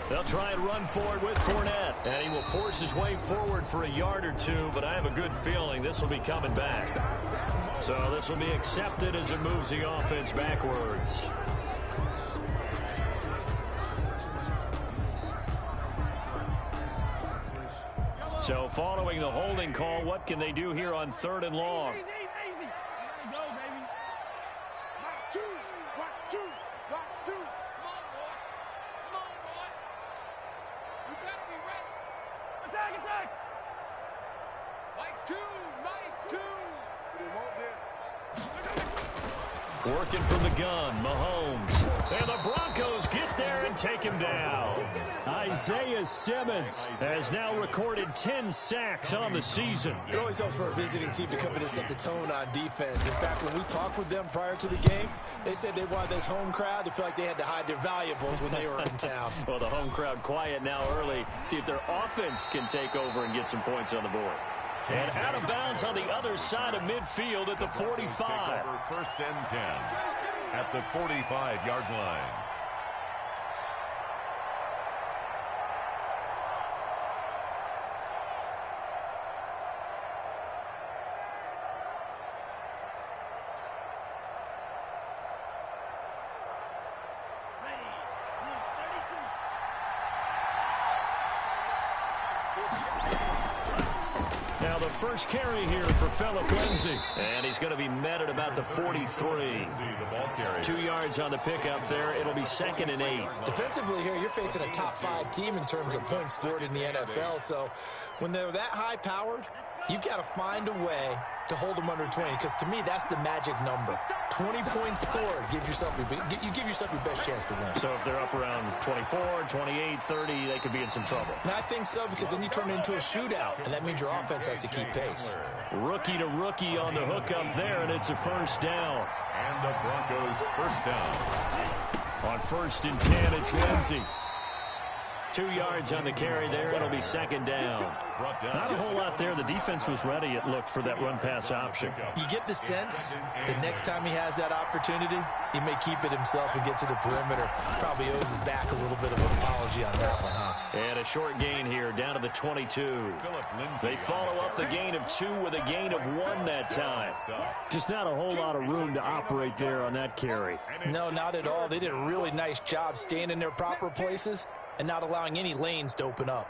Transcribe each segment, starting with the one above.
They'll try and run forward with Fournette. And he will force his way forward for a yard or two, but I have a good feeling this will be coming back. So this will be accepted as it moves the offense backwards. So following the holding call, what can they do here on 3rd and long? Working from the gun, Mahomes. And the Broncos get there and take him down. Isaiah Simmons has now recorded 10 sacks on the season. It always helps for a visiting team to come in and set the tone on defense. In fact, when we talked with them prior to the game, they said they wanted this home crowd to feel like they had to hide their valuables when they were in town. Well, the home crowd quiet now early. See if their offense can take over and get some points on the board. And out of bounds on the other side of midfield at the 45. 1st and 10 at the 45-yard line. Now the first carry here for Philip Lindsay. And he's going to be met at about the 43. 2 yards on the pickup there. It'll be 2nd and 8. Defensively here, you're facing a top 5 team in terms of points scored in the NFL. So when they're that high-powered, you've got to find a way to hold them under 20, because to me, that's the magic number. 20 points scored, you give yourself your best chance to win. So if they're up around 24, 28, 30, they could be in some trouble. And I think so, because then you turn it into a shootout, and that means your offense has to keep pace. Rookie to rookie on the hook up there, and it's a 1st down. And the Broncos 1st down. On 1st and 10, it's Lindsay. 2 yards on the carry there. It'll be 2nd down. Not a whole lot there. The defense was ready, it looked, for that run-pass option. You get the sense that next time he has that opportunity, he may keep it himself and get to the perimeter. Probably owes his back a little bit of an apology on that one, huh? And a short gain here, down to the 22. They follow up the gain of 2 with a gain of 1 that time. Just not a whole lot of room to operate there on that carry. No, not at all. They did a really nice job staying in their proper places and not allowing any lanes to open up.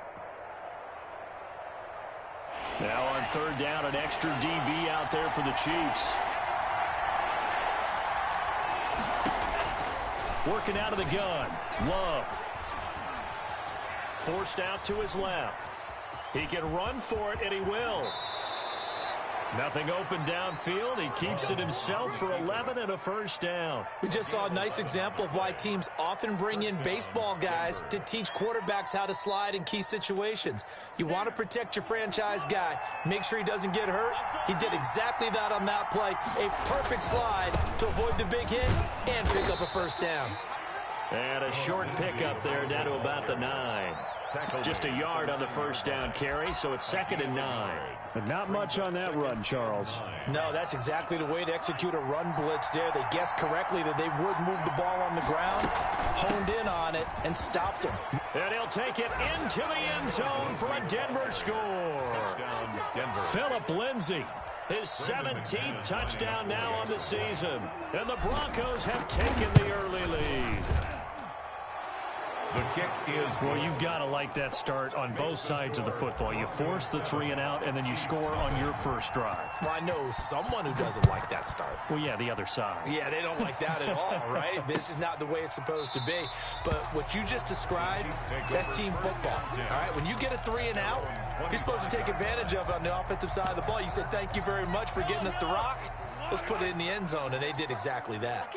Now on 3rd down, an extra DB out there for the Chiefs. Working out of the gun, Love. Forced out to his left. He can run for it, and he will. Nothing open downfield. He keeps it himself for 11 and a 1st down. We just saw a nice example of why teams often bring in baseball guys to teach quarterbacks how to slide in key situations. You want to protect your franchise guy. Make sure he doesn't get hurt. He did exactly that on that play. A perfect slide to avoid the big hit and pick up a 1st down. And a short pickup there down to about the 9. Just a yard on the 1st down carry, so it's 2nd and 9. But not much on that run, Charles. No, that's exactly the way to execute a run blitz there. They guessed correctly that they would move the ball on the ground, honed in on it, and stopped him. And he'll take it into the end zone for a Denver score. Touchdown, Denver. Philip Lindsay, his 17th touchdown now on the season. And the Broncos have taken the early lead. The kick is Well, you've got to like that start on both sides of the football. You force the 3 and out, and then you score on your first drive. Well, I know someone who doesn't like that start. Well, yeah, the other side. Yeah, they don't like that at all, right? This is not the way it's supposed to be. But what you just described, that's team football, all right? When you get a 3 and out, you're supposed to take advantage of it on the offensive side of the ball. You say, thank you very much for getting us the rock. Let's put it in the end zone, and they did exactly that.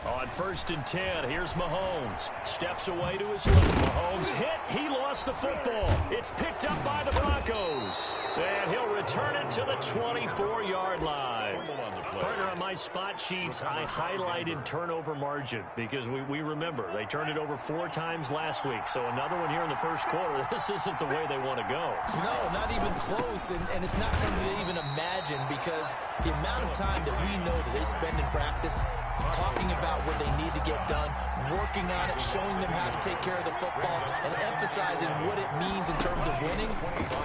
On 1st and 10, here's Mahomes. Steps away to his left. Mahomes hit. He lost lost the football. It's picked up by the Broncos. And he'll return it to the 24-yard line. Partner, on my spot sheets, I highlighted turnover margin because we remember they turned it over 4 times last week. So another one here in the first quarter. This isn't the way they want to go. No, not even close, and it's not something they even imagine because the amount of time that we know that they spend in practice talking about what they need to get done, working on it, showing them how to take care of the football, and emphasizing what it means in terms of winning.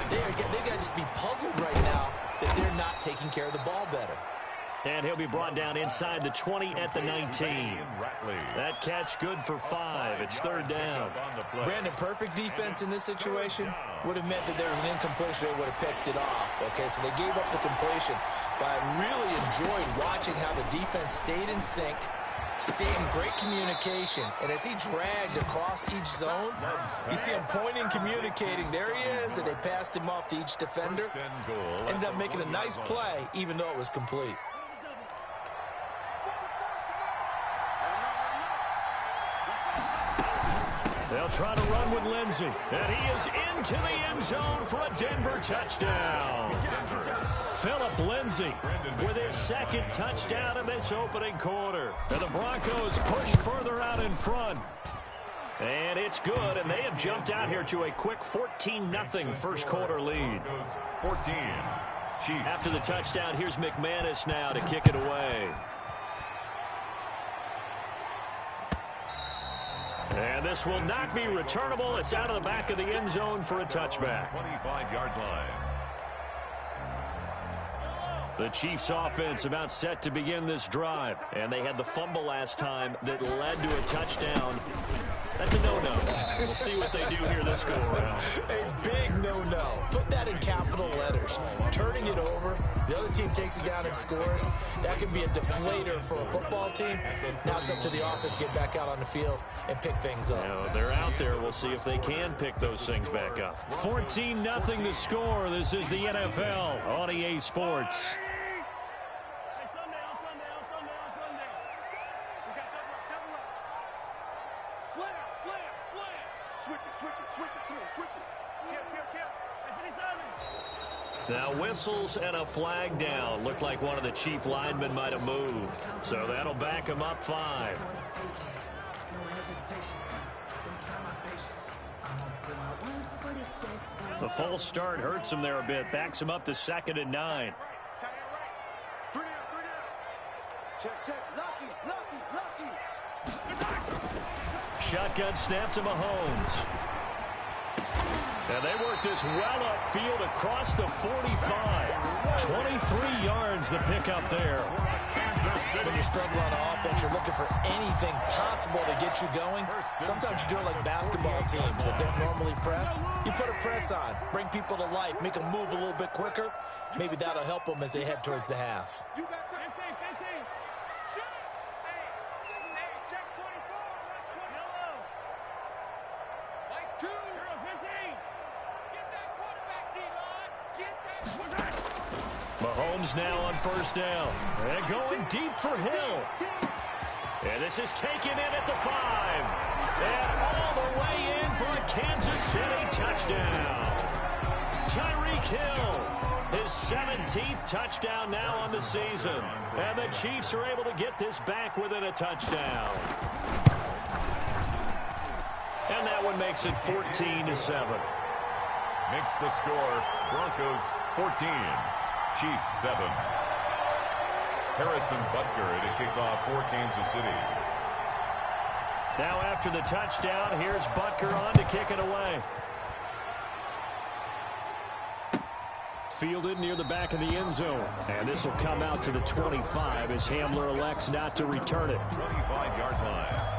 They got to just be puzzled right now that they're not taking care of the ball better. And he'll be brought down inside the 20 at the 19. That catch good for 5. It's third down. Brandon, perfect defense in this situation would have meant that there was an incompletion. They would have picked it off. Okay, so they gave up the completion. But I really enjoyed watching how the defense stayed in sync, stayed in great communication. And as he dragged across each zone, you see him pointing, communicating. There he is, and they passed him off to each defender. Ended up making a nice play, even though it was complete. They'll try to run with Lindsey. And he is into the end zone for a Denver touchdown. Phillip Lindsay with his second touchdown in this opening quarter. And the Broncos push further out in front. And it's good, and they have jumped out here to a quick 14-0 first quarter lead. 14. Chiefs. After the touchdown, here's McManus now to kick it away. And this will not be returnable. It's out of the back of the end zone for a touchback. 25-yard line. The Chiefs offense about set to begin this drive. And they had the fumble last time that led to a touchdown. That's a no-no. We'll see what they do here this go-around. A big no-no. Put that in capital letters. Turning it over, the other team takes it down and scores. That can be a deflator for a football team. Now it's up to the offense to get back out on the field and pick things up. You know, they're out there. We'll see if they can pick those things back up. 14-0 the score. This is the NFL on EA Sports. Now whistles and a flag down. Looked like one of the Chief linemen might have moved. So that'll back him up 5. The false start hurts him there a bit. Backs him up to 2nd and 9. Shotgun snap to Mahomes. And they work this well upfield across the 45. 23 yards the pickup there. When you're struggling on offense, you're looking for anything possible to get you going. Sometimes you do it like basketball teams that don't normally press. You put a press on, bring people to life, make them move a little bit quicker. Maybe that'll help them as they head towards the half. Mahomes now on first down. And going deep for Hill. And this is taken in at the 5. And all the way in for a Kansas City touchdown. Tyreek Hill, his 17th touchdown now on the season. And the Chiefs are able to get this back within a touchdown. And that one makes it 14-7. Makes the score Broncos 14. Chiefs 7. Harrison Butker to kick off for Kansas City. Now after the touchdown, here's Butker on to kick it away. Fielded near the back of the end zone. And this will come out to the 25 as Hamler elects not to return it. 25-yard line.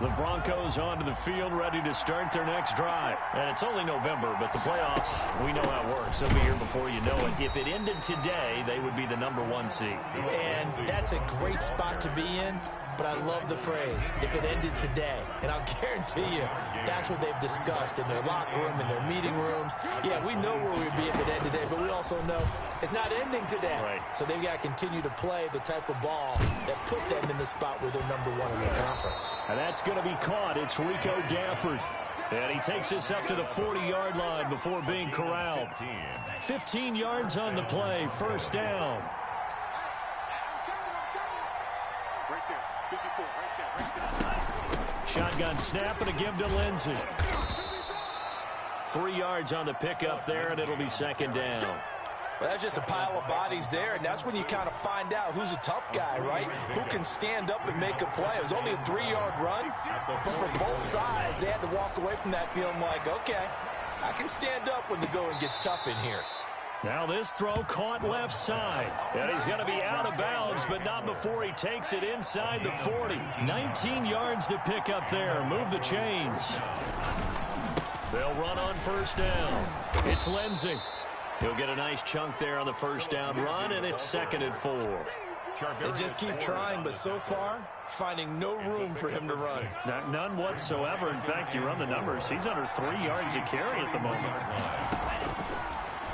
The Broncos onto the field, ready to start their next drive. And it's only November, but the playoffs, we know how it works. They'll be here before you know it. If it ended today, they would be the #1 seed. And that's a great spot to be in. but I love the phrase, if it ended today. And I'll guarantee you, that's what they've discussed in their locker room, in their meeting rooms. Yeah, we know where we'd be if it ended today, but we also know it's not ending today. Right. So they've got to continue to play the type of ball that put them in the spot where they're #1 in the conference. And that's going to be caught. It's Rico Gafford. And he takes us up to the 40-yard line before being corralled. 15 yards on the play, first down. Shotgun snap and a give to Lindsey. 3 yards on the pickup there, and it'll be second down. Well, that's just a pile of bodies there, and that's when you kind of find out who's a tough guy, right? Who can stand up and make a play. It was only a 3-yard run, but for both sides, they had to walk away from that feeling like, okay, I can stand up when the going gets tough in here. Now this throw caught left side. And he's going to be out of bounds, but not before he takes it inside the 40. 19 yards to pick up there. Move the chains. They'll run on first down. It's Lindsey. He'll get a nice chunk there on the first down run, and it's 2nd and 4. They just keep trying, but so far, finding no room for him to run. None whatsoever. In fact, you run the numbers. He's under 3 yards a carry at the moment.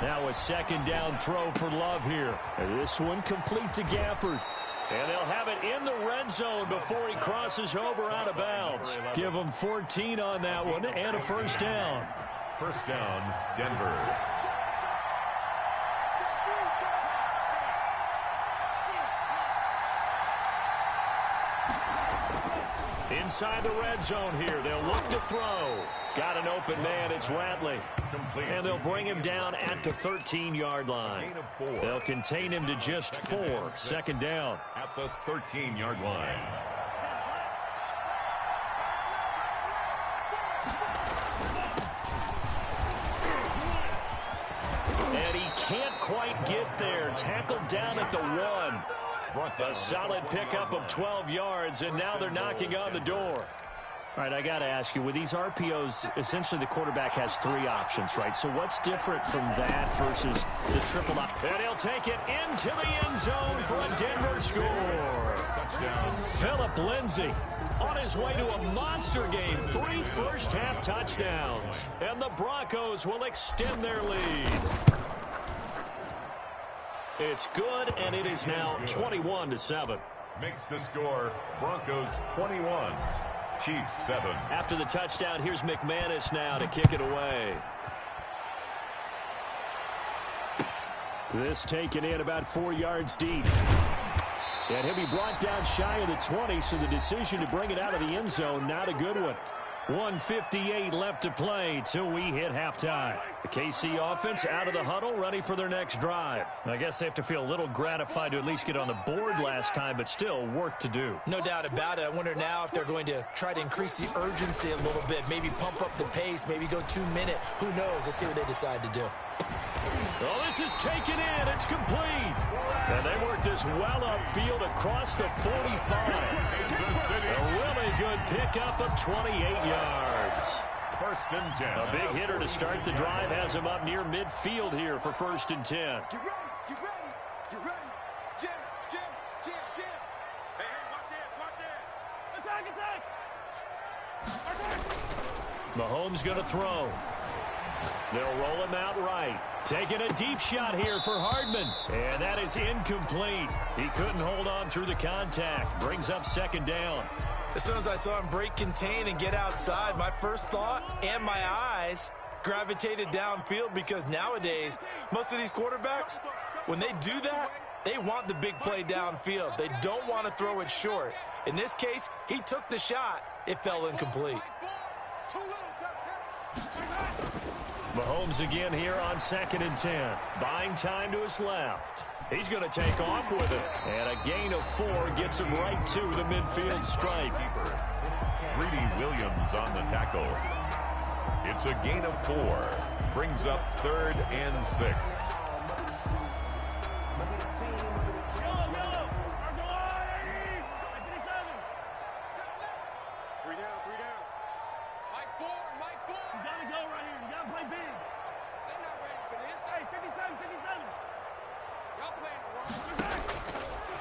Now a second down throw for Love here. And this one complete to Gafford. And they'll have it in the red zone before he crosses over out of bounds. Give him 14 on that one and a first down. First down, Denver. Inside the red zone here. They'll look to throw. Got an open man. It's Ratley. And they'll bring him down at the 13-yard line. They'll contain him to just 4. Second down. At the 13-yard line. And he can't quite get there. Tackled down at the 1. A solid pickup of 12 yards, and now they're knocking on the door. All right, I got to ask you, with these RPOs, essentially the quarterback has 3 options, right? So what's different from that versus the triple option? And he'll take it into the end zone for a Denver score. Touchdown. Philip Lindsey on his way to a monster game. 3 first-half touchdowns. And the Broncos will extend their lead. It's good, and it is now 21-7. Makes the score Broncos 21. Chiefs 7. After the touchdown, here's McManus now to kick it away. This taken in about 4 yards deep. And he'll be brought down shy of the 20, so the decision to bring it out of the end zone, not a good one. 1:58 left to play till we hit halftime. The KC offense out of the huddle, ready for their next drive. I guess they have to feel a little gratified to at least get on the board last time, but still work to do. No doubt about it. I wonder now if they're going to try to increase the urgency a little bit, maybe pump up the pace, maybe go 2-minute. Who knows? Let's see what they decide to do. Oh, this is taken in. It's complete. And they work this well upfield across the 45. A really good pickup of 28 yards. First and 10. A big hitter to start the drive has him up near midfield here for first and 10. You ready? You ready? You ready? Jim. Hey, watch it. Attack. Mahomes going to throw. They'll roll him out right. Taking a deep shot here for Hardman. And that is incomplete. He couldn't hold on through the contact. Brings up second down. As soon as I saw him break contain and get outside, my first thought and my eyes gravitated downfield, because nowadays, most of these quarterbacks, when they do that, they want the big play downfield. They don't want to throw it short. In this case, he took the shot. It fell incomplete. Mahomes again here on second and 10. Buying time to his left. He's going to take off with it. And a gain of 4 gets him right to the midfield stripe. Greedy Williams on the tackle. It's a gain of 4. Brings up 3rd and 6.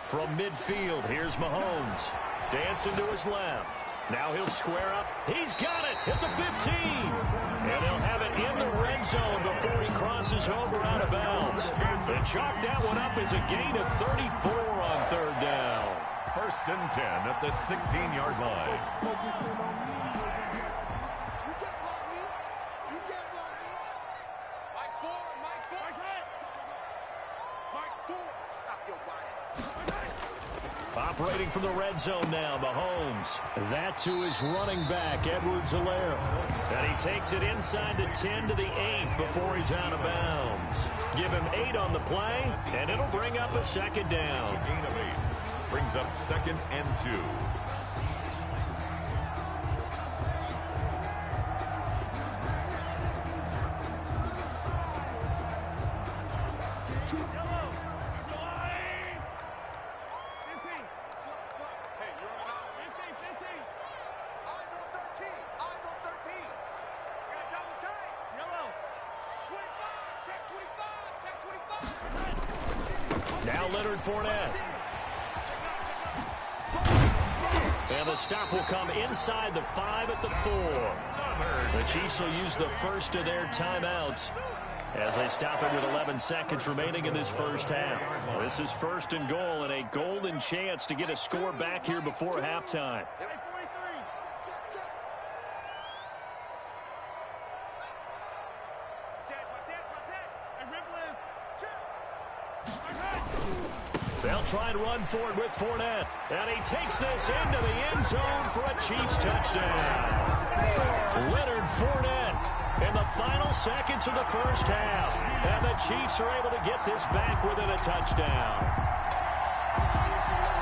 From midfield, here's Mahomes. Dancing to his left. Now he'll square up. He's got it at the 15. And he'll have it in the red zone before he crosses over out of bounds. And chalk that one up as a gain of 34 on third down. 1st and 10 at the 16-yard line. You can't block me. You can't block me. Mike Ford, Mike Ford. Mike Ford, stop your whining. Operating from the red zone now, Mahomes. That to his running back, Edwards-Helaire. And he takes it inside the 10 to the 8 before he's out of bounds. Give him 8 on the play, and it'll bring up a second down. It's a gain of 8. Brings up 2nd and 2. Now Leonard Fournette. And the stop will come inside the 5 at the 4. The Chiefs will use the first of their timeouts as they stop it with 11 seconds remaining in this first half. This is 1st and goal and a golden chance to get a score back here before halftime. They'll try and run forward with Fournette. And he takes this into the end zone for a Chiefs touchdown. Leonard Fournette in the final seconds of the first half. And the Chiefs are able to get this back within a touchdown.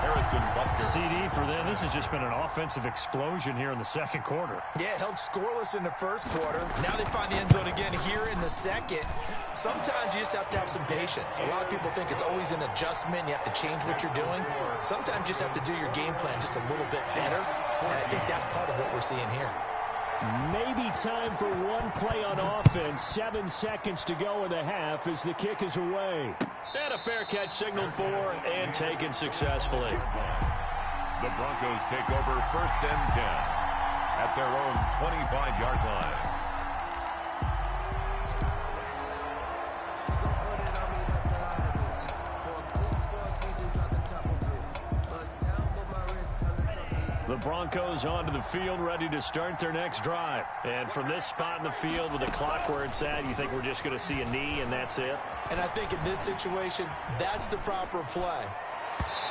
Harrison Butker. CD for them. This has just been an offensive explosion here in the second quarter. Yeah, held scoreless in the first quarter. Now they find the end zone again here in the second. Sometimes you just have to have some patience. A lot of people think it's always an adjustment. You have to change what you're doing. Sometimes you just have to do your game plan just a little bit better. And I think that's part of what we're seeing here. Maybe time for one play on offense. 7 seconds to go in the half as the kick is away. And a fair catch signaled for and taken successfully. The Broncos take over 1st and 10 at their own 25-yard line. The Broncos onto the field, ready to start their next drive. And from this spot in the field with the clock where it's at, you think we're just going to see a knee and that's it? And I think in this situation, that's the proper play.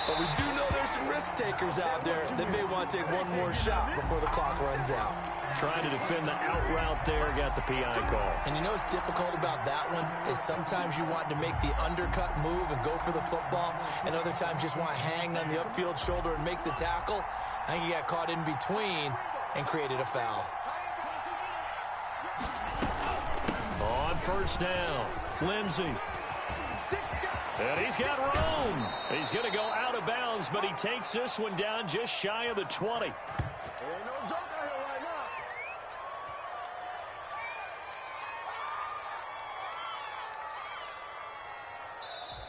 But we do know there's some risk takers out there that may want to take one more shot before the clock runs out. Trying to defend the out route there, got the PI call. And you know what's difficult about that one is sometimes you want to make the undercut move and go for the football, and other times you just want to hang on the upfield shoulder and make the tackle. I think he got caught in between and created a foul. On 1st down, Lindsey. And he's got room. He's going to go out of bounds, but he takes this one down just shy of the 20.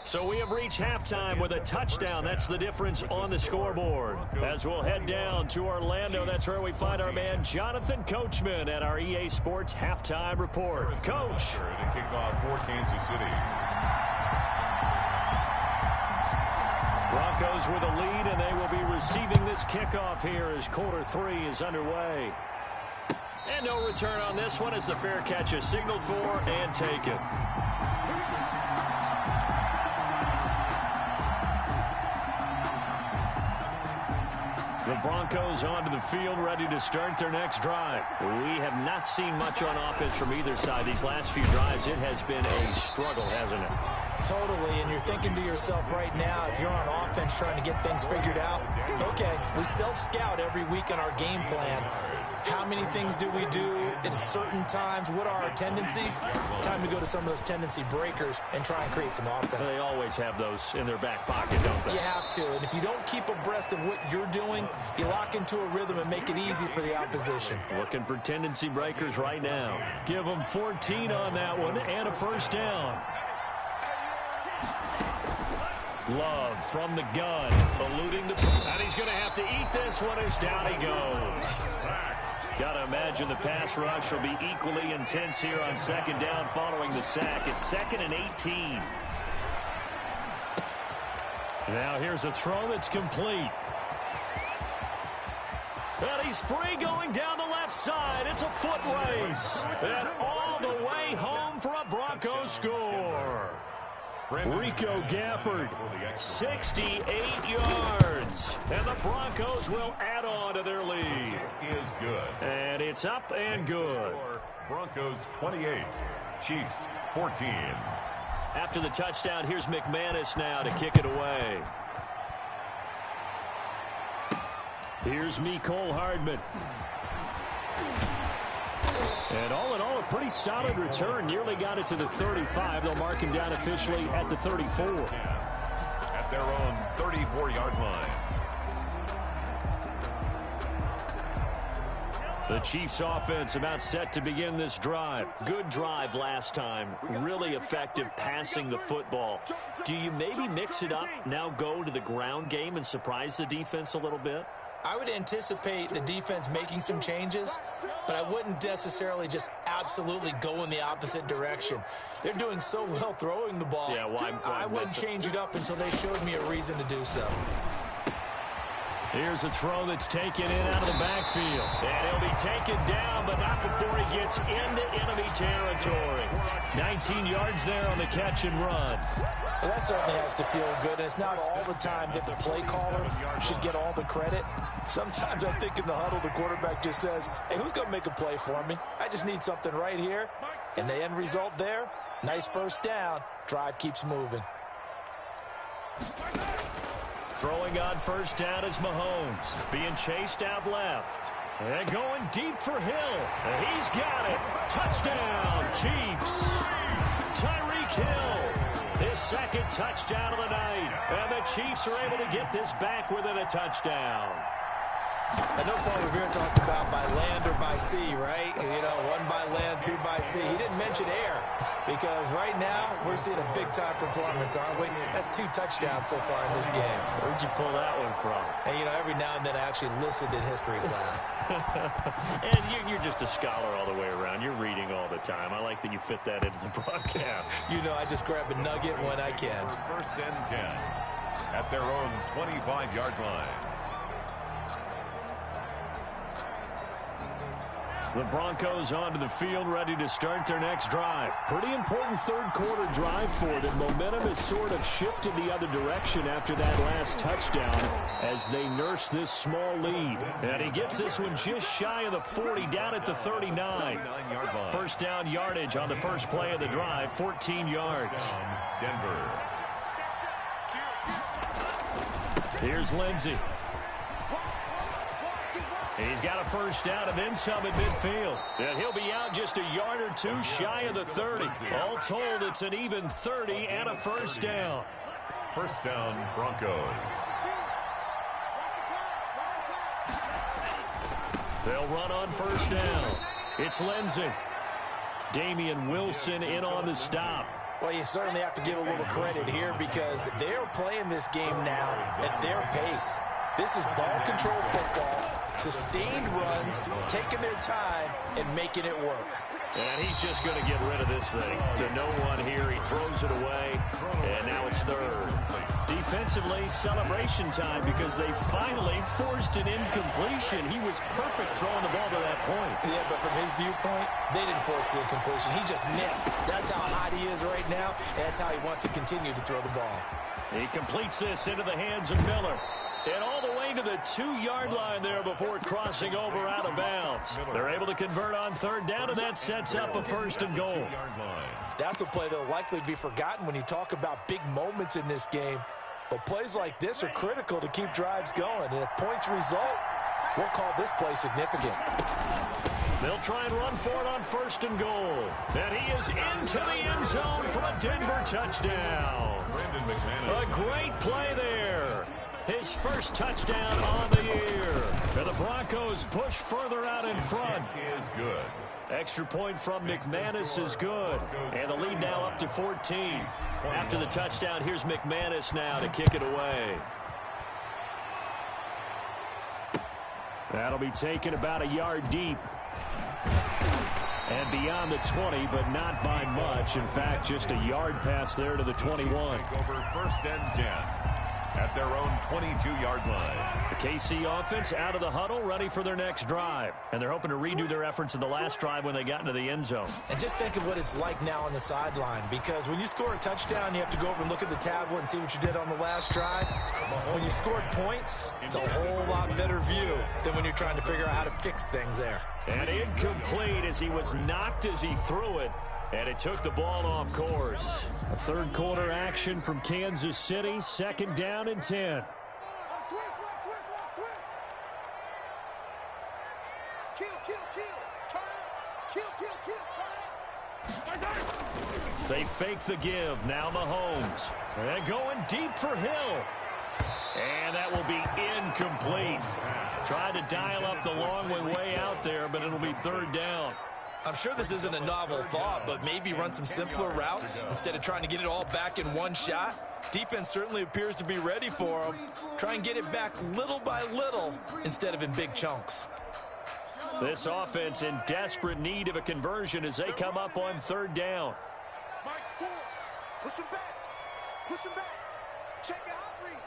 So we have reached halftime with a touchdown. That's the difference on the scoreboard. As we'll head down to Orlando, that's where we find our man Jonathan Coachman at our EA Sports Halftime Report. Coach. To kick off for Kansas City. Broncos with a lead, and they will be receiving this kickoff here as quarter 3 is underway. And no return on this one as the fair catch is signaled for and taken. The Broncos onto the field, ready to start their next drive. We have not seen much on offense from either side. These last few drives, it has been a struggle, hasn't it? Totally, and you're thinking to yourself right now, if you're on offense trying to get things figured out, okay, we self-scout every week on our game plan. How many things do we do at certain times? What are our tendencies? Time to go to some of those tendency breakers and try and create some offense. They always have those in their back pocket, don't they? You have to, and if you don't keep abreast of what you're doing, you lock into a rhythm and make it easy for the opposition. Looking for tendency breakers right now. Give them 14 on that one and a 1st down. Love from the gun, eluding the... And he's he's going to have to eat this one as down he goes. Got to imagine the pass rush will be equally intense here on second down following the sack. It's 2nd and 18. Now here's a throw that's complete. And he's free going down the left side. It's a foot race. And all the way home for a Broncos score. Rico Gafford, 68 yards. And the Broncos will add on to their lead. Is good. And it's up and good. Broncos 28, Chiefs 14. After the touchdown, here's McManus now to kick it away. Here's Mecole Hardman. And all in all, a pretty solid return. Nearly got it to the 35. They'll mark him down officially at the 34. At their own 34-yard line. The Chiefs offense about set to begin this drive. Good drive last time. Really effective passing the football. Do you maybe mix it up, now go to the ground game and surprise the defense a little bit? I would anticipate the defense making some changes, but I wouldn't necessarily just absolutely go in the opposite direction. They're doing so well throwing the ball. Yeah, why I wouldn't change it up until they showed me a reason to do so. Here's a throw that's taken in out of the backfield. And he'll be taken down, but not before he gets into enemy territory. 19 yards there on the catch and run. Well, that certainly has to feel good. And it's not all the time that the play caller should get all the credit. Sometimes I think in the huddle, the quarterback just says, hey, who's going to make a play for me? I just need something right here. And the end result there, nice first down. Drive keeps moving. Throwing on first down is Mahomes. Being chased out left. And going deep for Hill. And he's got it. Touchdown, Chiefs. Tyreek Hill. His second touchdown of the night. And the Chiefs are able to get this back within a touchdown. I know Paul Revere talked about by land or by sea, right? You know, one by land, two by sea. He didn't mention air because right now we're seeing a big-time performance, aren't we? That's 2 touchdowns so far in this game. Where'd you pull that one from? And, you know, every now and then I actually listened in history class. And you're just a scholar all the way around. You're reading all the time. I like that you fit that into the broadcast. You know, I just grab a nugget when I can. First and 10 at their own 25-yard line. The Broncos onto the field, ready to start their next drive. Pretty important third-quarter drive for them. Momentum has sort of shifted the other direction after that last touchdown as they nurse this small lead. And he gets this one just shy of the 40, down at the 39. First down yardage on the first play of the drive, 14 yards. Denver. Here's Lindsey. He's got a first down and then some at midfield. And he'll be out just a yard or two shy of the 30. All told, it's an even 30 and a first down. First down, Broncos. They'll run on first down. It's Lindsey. Damian Wilson in on the stop. Well, you certainly have to give a little credit here because they're playing this game now at their pace. This is ball control football. Sustained runs, taking their time, and making it work. And he's just going to get rid of this thing. To no one here, he throws it away, and now it's third. Defensively, celebration time because they finally forced an incompletion. He was perfect throwing the ball to that point. Yeah, but from his viewpoint, they didn't force the incompletion. He just missed. That's how hot he is right now, and that's how he wants to continue to throw the ball. He completes this into the hands of Miller. And all the way to the 2-yard line there before crossing over out of bounds. They're able to convert on third down, and that sets up a first and goal. That's a play that will likely be forgotten when you talk about big moments in this game. But plays like this are critical to keep drives going. And if points result, we'll call this play significant. They'll try and run for it on first and goal. And he is into the end zone for a Denver touchdown. A great play there. His first touchdown on the year. And the Broncos push further out in front. Is good. Extra point from McManus is good. And the lead now up to 14. After the touchdown, here's McManus now to kick it away. That'll be taken about a yard deep. And beyond the 20, but not by much. In fact, just a yard pass there to the 21. Over first and 10 at their own 22-yard line. The KC offense out of the huddle, ready for their next drive. And they're hoping to redo their efforts in the last drive when they got into the end zone. And just think of what it's like now on the sideline, because when you score a touchdown, you have to go over and look at the tablet and see what you did on the last drive. When you scored points, it's a whole lot better view than when you're trying to figure out how to fix things there. And incomplete as he was knocked as he threw it. And it took the ball off course. A third quarter action from Kansas City. Second down and 10. They fake the give. Now Mahomes. And going deep for Hill. And that will be incomplete. Tried to dial up the long way out there, but it'll be third down. I'm sure this isn't a novel thought, but maybe run some simpler routes instead of trying to get it all back in one shot. Defense certainly appears to be ready for them. Try and get it back little by little instead of in big chunks. This offense in desperate need of a conversion as they come up on third down. Mike 4. Push him back. Push him back. Check your hot read.